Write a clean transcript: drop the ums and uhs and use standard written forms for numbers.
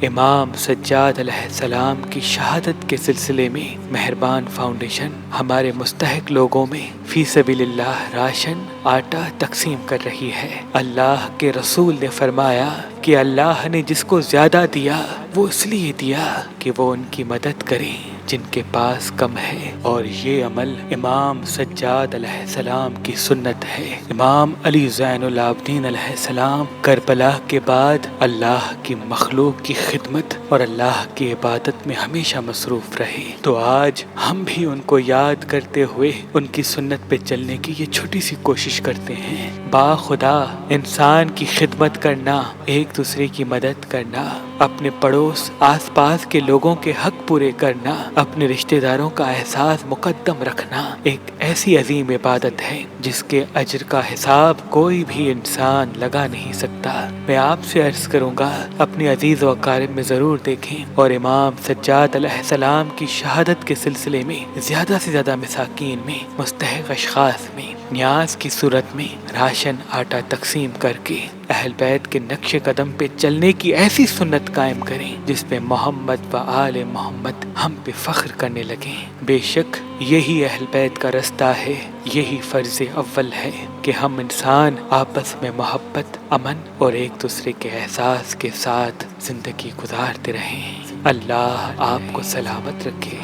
امام سجاد علیہ السلام کی شہادت کے سلسلے میں مہربان فاؤنڈیشن ہمارے مستحق لوگوں میں فی سبیل اللہ راشن آٹا تقسیم کر رہی ہے۔ اللہ کے رسول نے فرمایا کہ اللہ نے جس کو زیادہ دیا وہ اس لیے دیا کہ وہ ان کی مدد کریں جن کے پاس کم ہے، اور یہ عمل امام سجاد علیہ السلام کی سنت ہے۔ امام علی زین العابدین علیہ السلام کربلا کے بعد اللہ کی مخلوق کی خدمت اور اللہ کی عبادت میں ہمیشہ مصروف رہے، تو آج ہم بھی ان کو یاد کرتے ہوئے ان کی سنت پہ چلنے کی یہ چھوٹی سی کوشش کرتے ہیں۔ با خدا انسان کی خدمت کرنا، ایک دوسرے کی مدد کرنا، اپنے پڑوس آس پاس کے لوگوں کے حق پورے کرنا، اپنے رشتہ داروں کا احساس مقدم رکھنا ایک ایسی عظیم عبادت ہے جس کے اجر کا حساب کوئی بھی انسان لگا نہیں سکتا۔ میں آپ سے عرض کروں گا اپنے عزیز و اقارب میں ضرور دیکھیں اور امام سجاد علیہ السلام کی شہادت کے سلسلے میں زیادہ سے زیادہ مساکین میں، مستحق اشخاص میں نیاز کی صورت میں راشن آٹا تقسیم کر کے اہل بیت کے نقش قدم پہ چلنے کی ایسی سنت قائم کریں جس پہ محمد و آل محمد ہم پہ فخر کرنے لگیں۔ بے شک یہی اہل بیت کا رستہ ہے، یہی فرض اول ہے کہ ہم انسان آپس میں محبت، امن اور ایک دوسرے کے احساس کے ساتھ زندگی گزارتے رہیں۔ اللہ آپ کو سلامت رکھے۔